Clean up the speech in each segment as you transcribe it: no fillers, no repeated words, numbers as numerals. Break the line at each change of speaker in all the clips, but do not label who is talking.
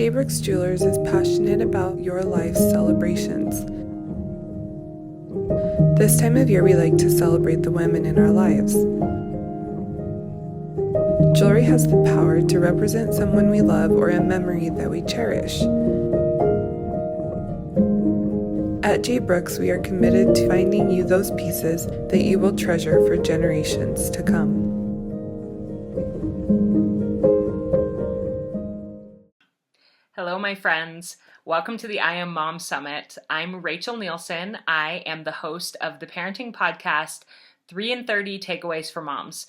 J. Brooks Jewelers is passionate about your life's celebrations. This time of year, we like to celebrate the women in our lives. Jewelry has the power to represent someone we love or a memory that we cherish. At J. Brooks, we are committed to finding you those pieces that you will treasure for generations to come.
Hello, my friends. Welcome to the I Am Mom Summit. I'm Rachel Nielson. I am the host of the parenting podcast, 3 in 30 Takeaways for Moms.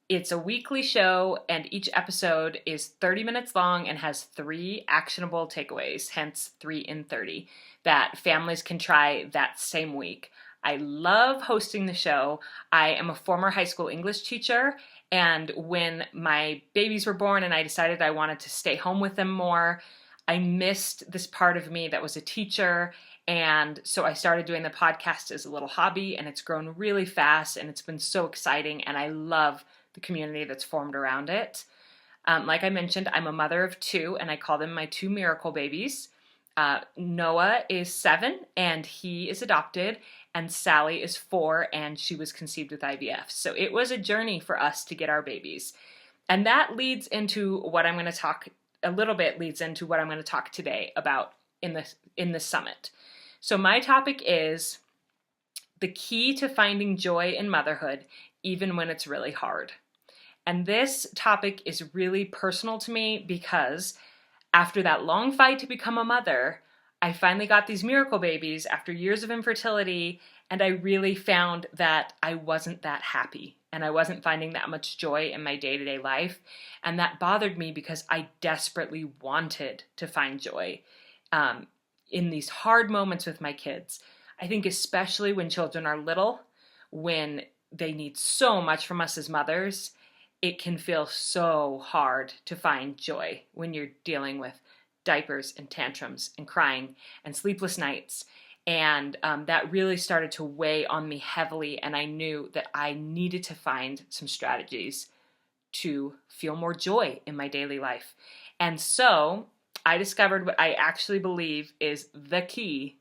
It's a weekly show, and each episode is 30 minutes long and has 3 actionable takeaways, hence 3 in 30, that families can try that same week. I love hosting the show. I am a former high school English teacher, and when my babies were born and I decided I wanted to stay home with them more, I missed this part of me that was a teacher, and so I started doing the podcast as a little hobby, and it's grown really fast, and it's been so exciting, and I love the community that's formed around it. Like I mentioned, I'm a mother of 2, and I call them my 2 miracle babies. Noah is 7, and he is adopted, and Sally is 4, and she was conceived with IVF. So it was a journey for us to get our babies. And that leads into what I'm going to talk today about in this summit. So my topic is the key to finding joy in motherhood, even when it's really hard. And this topic is really personal to me because after that long fight to become a mother, I finally got these miracle babies after years of infertility, and I really found that I wasn't that happy and I wasn't finding that much joy in my day-to-day life. And that bothered me because I desperately wanted to find joy in these hard moments with my kids. I think especially when children are little, when they need so much from us as mothers, it can feel so hard to find joy when you're dealing with diapers and tantrums and crying and sleepless nights. And that really started to weigh on me heavily, and I knew that I needed to find some strategies to feel more joy in my daily life. And so I discovered what I actually believe is the key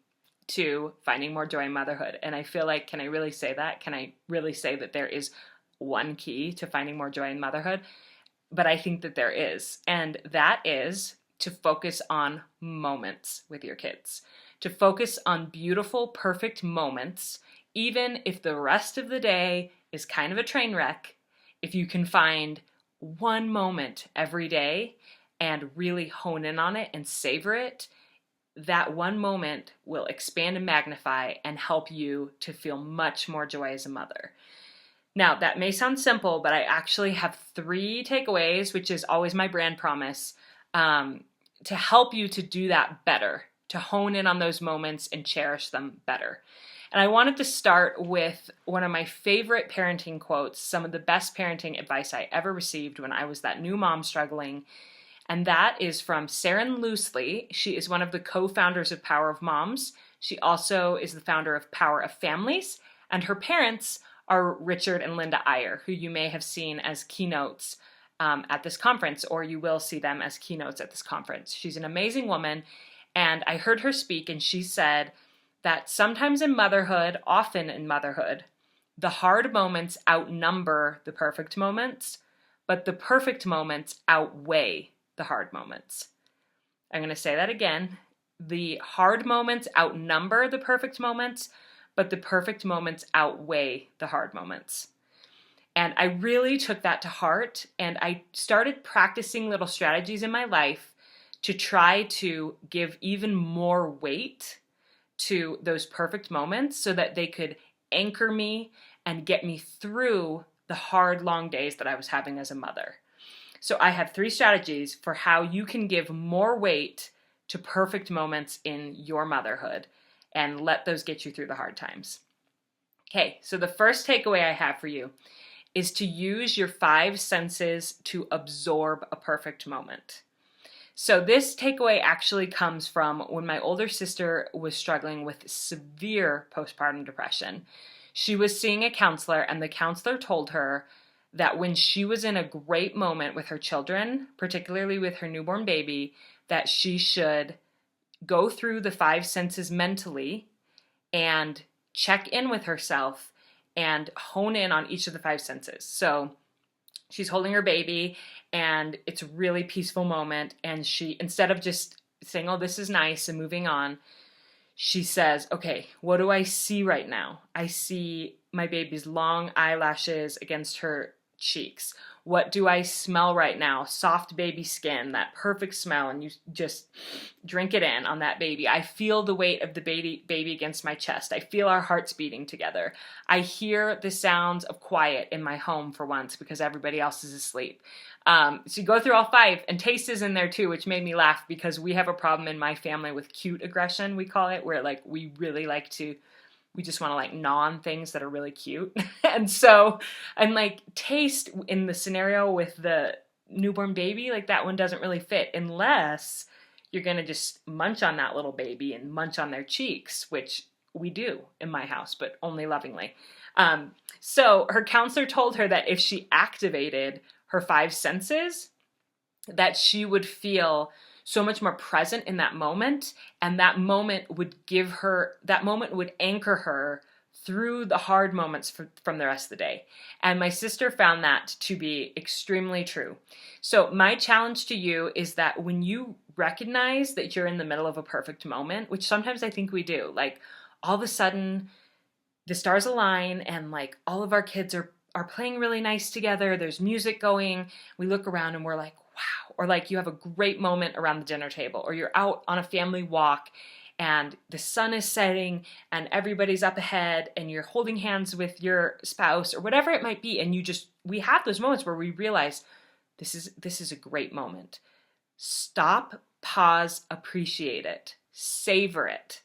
to finding more joy in motherhood. And I feel like, can I really say that? Can I really say that there is one key to finding more joy in motherhood? But I think that there is. And that is to focus on moments with your kids. To focus on beautiful, perfect moments, even if the rest of the day is kind of a train wreck. If you can find one moment every day and really hone in on it and savor it, that one moment will expand and magnify and help you to feel much more joy as a mother. Now, that may sound simple, but I actually have 3 takeaways, which is always my brand promise, to help you to do that better, to hone in on those moments and cherish them better. And I wanted to start with one of my favorite parenting quotes, some of the best parenting advice I ever received when I was that new mom struggling. And that is from Saren Loosely. She is one of the co-founders of Power of Moms. She also is the founder of Power of Families. And her parents are Richard and Linda Iyer, who you may have seen as keynotes at this conference, or you will see them as keynotes at this conference. She's an amazing woman. And I heard her speak, and she said that sometimes in motherhood, often in motherhood, the hard moments outnumber the perfect moments, but the perfect moments outweigh the hard moments. I'm going to say that again. The hard moments outnumber the perfect moments, but the perfect moments outweigh the hard moments. And I really took that to heart, and I started practicing little strategies in my life to try to give even more weight to those perfect moments so that they could anchor me and get me through the hard, long days that I was having as a mother. So I have 3 strategies for how you can give more weight to perfect moments in your motherhood and let those get you through the hard times. Okay, so the first takeaway I have for you is to use your 5 senses to absorb a perfect moment. So this takeaway actually comes from when my older sister was struggling with severe postpartum depression. She was seeing a counselor, and the counselor told her that when she was in a great moment with her children, particularly with her newborn baby, that she should go through the 5 senses mentally and check in with herself and hone in on each of the 5 senses. So she's holding her baby and it's a really peaceful moment. And she, instead of just saying, oh, this is nice and moving on, she says, okay, what do I see right now? I see my baby's long eyelashes against her cheeks. What do I smell right now? Soft baby skin, that perfect smell, and you just drink it in on that baby. I feel the weight of the baby against my chest. I feel our hearts beating together. I hear the sounds of quiet in my home for once because everybody else is asleep. So you go through all 5, and taste is in there too, which made me laugh because we have a problem in my family with cute aggression, we call it, where like we really like to, we just want to like gnaw on things that are really cute. And so, and like taste in the scenario with the newborn baby, like that one doesn't really fit unless you're going to just munch on that little baby and munch on their cheeks, which we do in my house, but only lovingly. So her counselor told her that if she activated her 5 senses, that she would feel so much more present in that moment, and that moment would anchor her through the hard moments from the rest of the day. And my sister found that to be extremely true. So my challenge to you is that when you recognize that you're in the middle of a perfect moment, which sometimes I think we do, like all of a sudden the stars align and like all of our kids are playing really nice together, there's music going, we look around and we're like, wow. Or like you have a great moment around the dinner table, or you're out on a family walk and the sun is setting and everybody's up ahead and you're holding hands with your spouse or whatever it might be. And we have those moments where we realize this is a great moment. Stop, pause, appreciate it, savor it.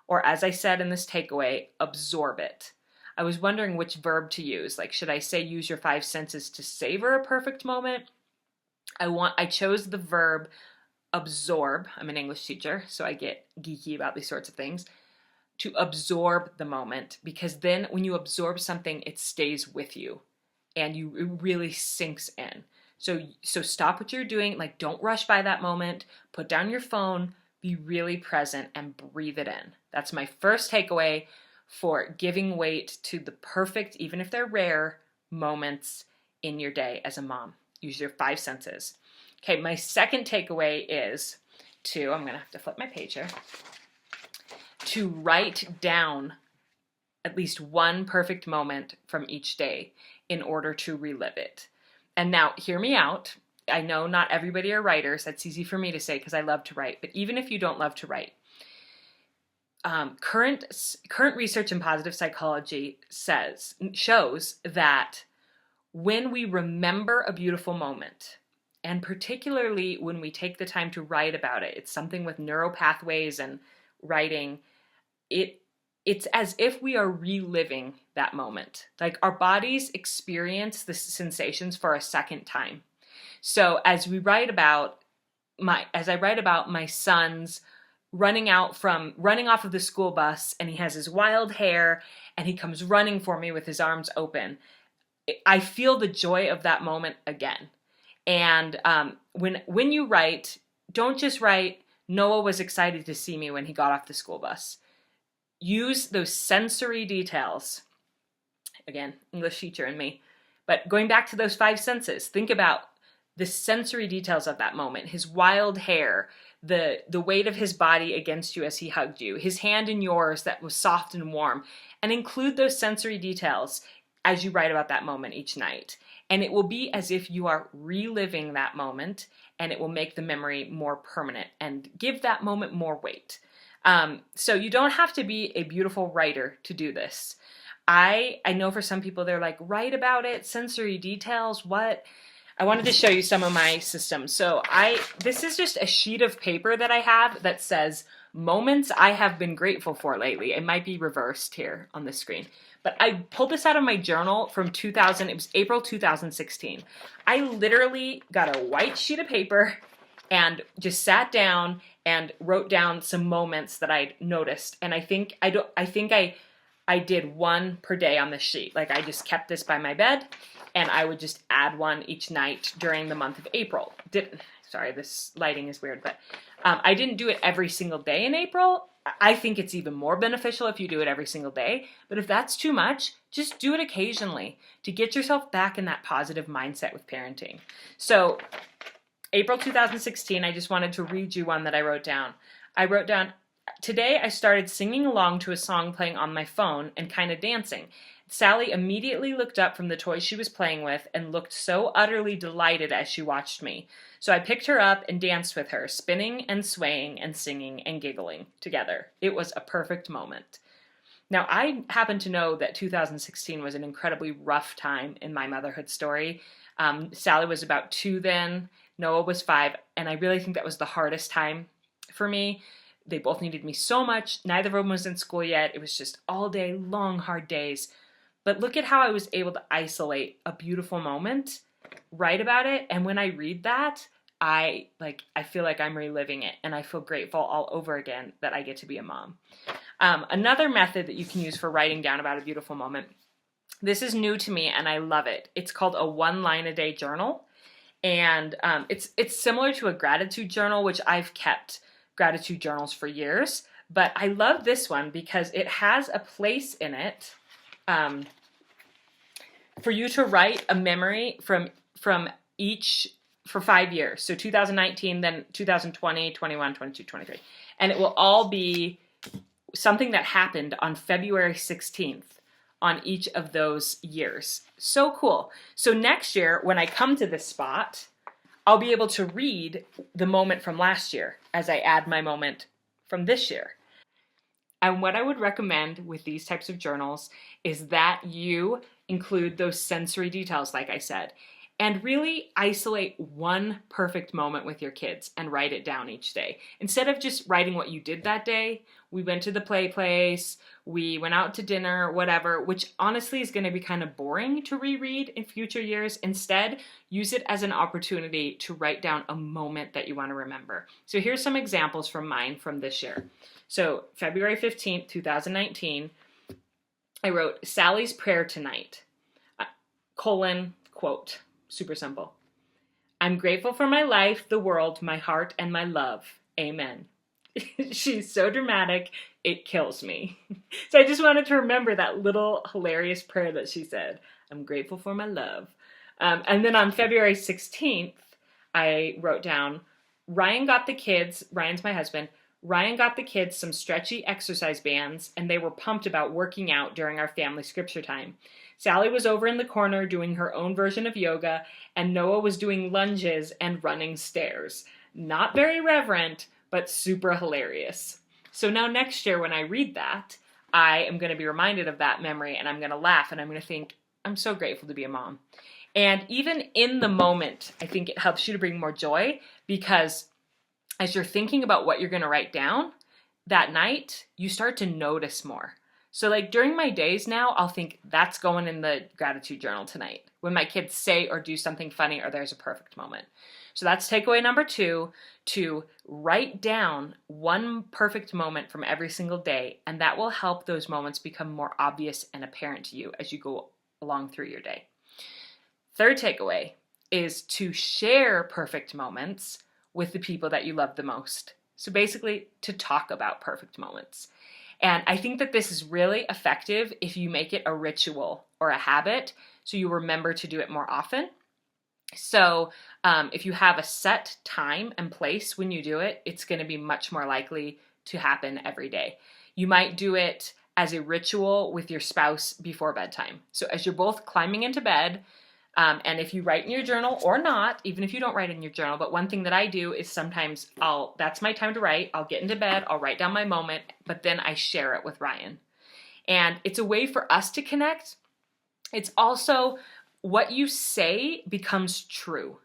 Or as I said in this takeaway, absorb it. I was wondering which verb to use. Like, should I say use your 5 senses to savor a perfect moment? I chose the verb absorb. I'm an English teacher, so I get geeky about these sorts of things. To absorb the moment, because then when you absorb something, it stays with you and it really sinks in. So stop what you're doing. Like, don't rush by that moment. Put down your phone, be really present and breathe it in. That's my first takeaway for giving weight to the perfect, even if they're rare, moments in your day as a mom. Use your 5 senses. Okay, my second takeaway is I'm going to have to flip my page here, to write down at least one perfect moment from each day in order to relive it. And now, hear me out. I know not everybody are writers. That's easy for me to say because I love to write. But even if you don't love to write, current research in positive psychology shows that when we remember a beautiful moment, and particularly when we take the time to write about it, it's something with neural pathways and writing, it's as if we are reliving that moment. Like our bodies experience the sensations for a second time. So as I write about my son's running off of the school bus, and he has his wild hair and he comes running for me with his arms open, I feel the joy of that moment again. And when you write, don't just write, Noah was excited to see me when he got off the school bus. Use those sensory details. Again, English teacher in me. But going back to those 5 senses, think about the sensory details of that moment. His wild hair, the weight of his body against you as he hugged you, his hand in yours that was soft and warm, and include those sensory details as you write about that moment each night. And it will be as if you are reliving that moment, and it will make the memory more permanent and give that moment more weight. So you don't have to be a beautiful writer to do this. I know for some people, they're like, write about it, sensory details, what? I wanted to show you some of my systems. So this is just a sheet of paper that I have that says moments I have been grateful for lately. It might be reversed here on the screen. But I pulled this out of my journal from it was April 2016. I literally got a white sheet of paper and just sat down and wrote down some moments that I'd noticed. And I think I did one per day on this sheet. Like I just kept this by my bed and I would just add one each night during the month of April. sorry, this lighting is weird, but I didn't do it every single day in April. I think it's even more beneficial if you do it every single day. But if that's too much, just do it occasionally to get yourself back in that positive mindset with parenting. So April 2016, I just wanted to read you one that I wrote down. I wrote down, today I started singing along to a song playing on my phone and kind of dancing. Sally immediately looked up from the toy she was playing with and looked so utterly delighted as she watched me. So I picked her up and danced with her, spinning and swaying and singing and giggling together. It was a perfect moment. Now, I happen to know that 2016 was an incredibly rough time in my motherhood story. Sally was about 2 then, Noah was 5, and I really think that was the hardest time for me. They both needed me so much. Neither of them was in school yet. It was just all day, long, hard days. But look at how I was able to isolate a beautiful moment, write about it, and when I read that, I feel like I'm reliving it, and I feel grateful all over again that I get to be a mom. Another method that you can use for writing down about a beautiful moment, this is new to me, and I love it. It's called a 1-line-a-day journal, and it's similar to a gratitude journal, which I've kept gratitude journals for years, but I love this one because it has a place in it for you to write a memory from each for 5 years. So 2019, then 2020, 21, 22, 23. And it will all be something that happened on February 16th on each of those years. So cool. So next year, when I come to this spot, I'll be able to read the moment from last year as I add my moment from this year. And what I would recommend with these types of journals is that you include those sensory details, like I said, and really isolate one perfect moment with your kids and write it down each day. Instead of just writing what you did that day, we went to the play place, we went out to dinner, whatever, which honestly is going to be kind of boring to reread in future years. Instead, use it as an opportunity to write down a moment that you want to remember. So here's some examples from mine from this year. So February 15th, 2019, I wrote, Sally's prayer tonight, quote, super simple. I'm grateful for my life, the world, my heart, and my love. Amen. She's so dramatic, it kills me. So I just wanted to remember that little hilarious prayer that she said. I'm grateful for my love. And then on February 16th, I wrote down, Ryan's my husband, Ryan got the kids some stretchy exercise bands, and they were pumped about working out during our family scripture time. Sally was over in the corner doing her own version of yoga, and Noah was doing lunges and running stairs. Not very reverent, but super hilarious. So now next year when I read that, I am going to be reminded of that memory, and I'm going to laugh, and I'm going to think, I'm so grateful to be a mom. And even in the moment, I think it helps you to bring more joy, because as you're thinking about what you're going to write down that night, you start to notice more. So like during my days now, I'll think that's going in the gratitude journal tonight when my kids say or do something funny or there's a perfect moment. So that's takeaway number 2, to write down one perfect moment from every single day, and that will help those moments become more obvious and apparent to you as you go along through your day. Third takeaway is to share perfect moments with the people that you love the most. So basically, to talk about perfect moments. And I think that this is really effective if you make it a ritual or a habit, so you remember to do it more often. So if you have a set time and place when you do it, it's going to be much more likely to happen every day. You might do it as a ritual with your spouse before bedtime. So as you're both climbing into bed, and if you write in your journal or not, even if you don't write in your journal, but one thing that I do is sometimes that's my time to write. I'll get into bed, I'll write down my moment, but then I share it with Ryan. And it's a way for us to connect. It's also what you say becomes true,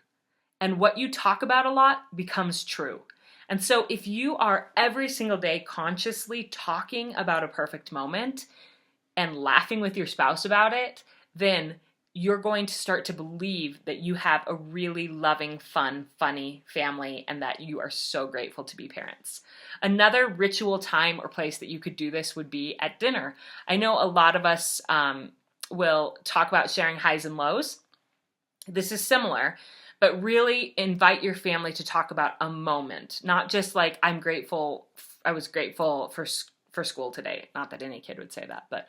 and what you talk about a lot becomes true. And so if you are every single day consciously talking about a perfect moment and laughing with your spouse about it, then you're going to start to believe that you have a really loving, fun, funny family, and that you are so grateful to be parents. Another ritual time or place that you could do this would be at dinner. I know a lot of us will talk about sharing highs and lows. This is similar, But really invite your family to talk about a moment, not just like, I was grateful for school today. Not that any kid would say that, but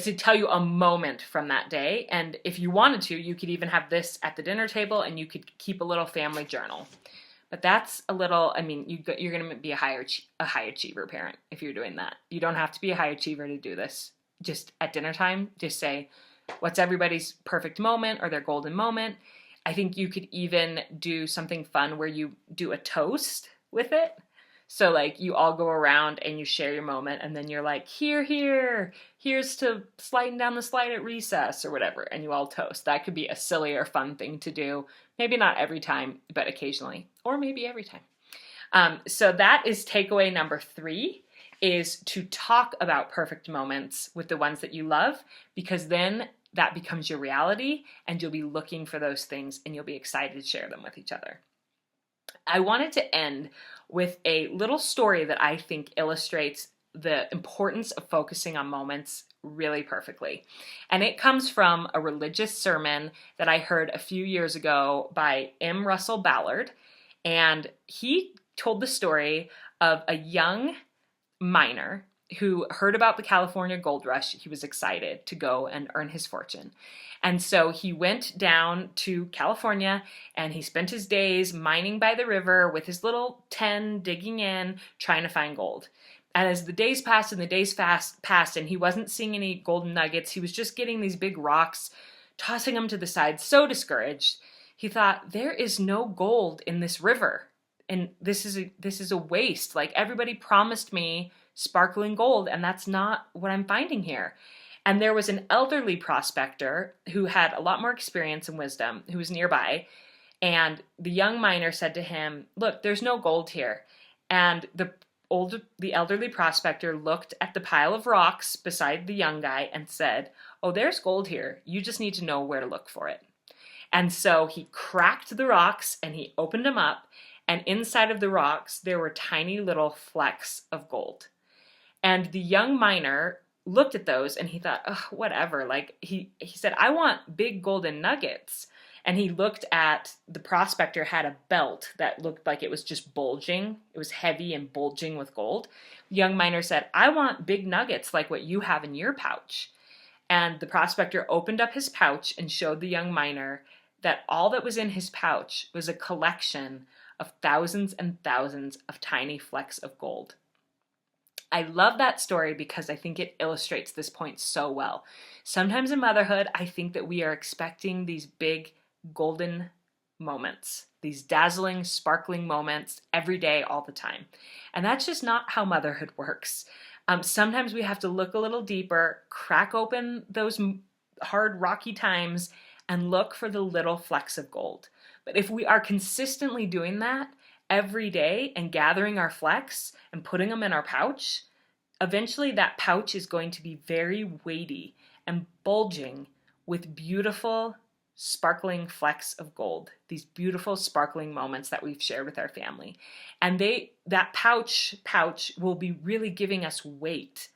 to tell you a moment from that day. And if you wanted to, you could even have this at the dinner table and you could keep a little family journal. But that's a little, I mean, you're going to be a high achiever parent if you're doing that. You don't have to be a high achiever to do this. Just at dinner time, just say, what's everybody's perfect moment or their golden moment? I think you could even do something fun where you do a toast with it. So like you all go around and you share your moment and then you're like, here's to sliding down the slide at recess or whatever. And you all toast. That could be a silly or fun thing to do. Maybe not every time, but occasionally, or maybe every time. So that is takeaway number 3, is to talk about perfect moments with the ones that you love, because then that becomes your reality and you'll be looking for those things and you'll be excited to share them with each other. I wanted to end with a little story that I think illustrates the importance of focusing on moments really perfectly. And it comes from a religious sermon that I heard a few years ago by M. Russell Ballard. And he told the story of a young miner who heard about the California gold rush. He was excited to go and earn his fortune. And so he went down to California and he spent his days mining by the river with his little 10, digging in, trying to find gold. And as the days passed and the days passed and he wasn't seeing any golden nuggets, he was just getting these big rocks, tossing them to the side, so discouraged. He thought, there is no gold in this river. And this is a waste. Like, everybody promised me sparkling gold, and that's not what I'm finding here. And there was an elderly prospector who had a lot more experience and wisdom who was nearby. And the young miner said to him, look, there's no gold here. And the elderly prospector looked at the pile of rocks beside the young guy and said, oh, there's gold here. You just need to know where to look for it. And so he cracked the rocks and he opened them up. And inside of the rocks, there were tiny little flecks of gold. And the young miner looked at those and he thought, oh, whatever. Like he said, I want big golden nuggets. And he looked at the prospector had a belt that looked like it was just bulging. It was heavy and bulging with gold. The young miner said, I want big nuggets like what you have in your pouch. And the prospector opened up his pouch and showed the young miner that all that was in his pouch was a collection of thousands and thousands of tiny flecks of gold. I love that story because I think it illustrates this point so well. Sometimes in motherhood, I think that we are expecting these big golden moments, these dazzling, sparkling moments every day, all the time. And that's just not how motherhood works. Sometimes we have to look a little deeper, crack open those hard, rocky times, and look for the little flecks of gold. But if we are consistently doing that every day and gathering our flecks and putting them in our pouch, eventually that pouch is going to be very weighty and bulging with beautiful, sparkling flecks of gold, these beautiful, sparkling moments that we've shared with our family. And that pouch will be really giving us weight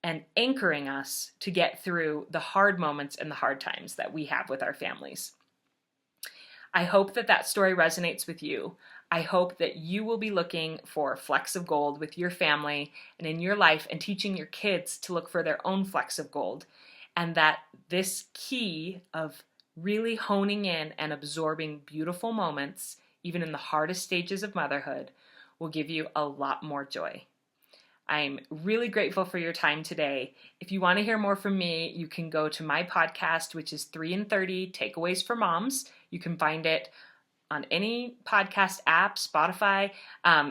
and anchoring us to get through the hard moments and the hard times that we have with our families. I hope that story resonates with you. I hope that you will be looking for flecks of gold with your family and in your life and teaching your kids to look for their own flecks of gold. And that this key of really honing in and absorbing beautiful moments, even in the hardest stages of motherhood, will give you a lot more joy. I'm really grateful for your time today. If you want to hear more from me, you can go to my podcast, which is 3 in 30 Takeaways for Moms. You can find it on any podcast app, Spotify.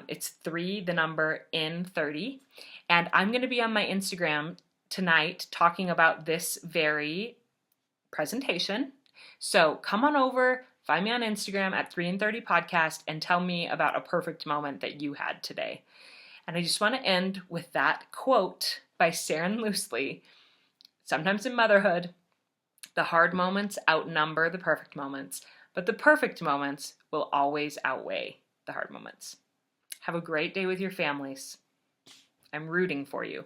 It's 3, the number, in 30. And I'm going to be on my Instagram tonight talking about this very presentation. So come on over, find me on Instagram at 3 in 30 podcast and tell me about a perfect moment that you had today. And I just want to end with that quote by Saren Loosely. Sometimes in motherhood, the hard moments outnumber the perfect moments, but the perfect moments will always outweigh the hard moments. Have a great day with your families. I'm rooting for you.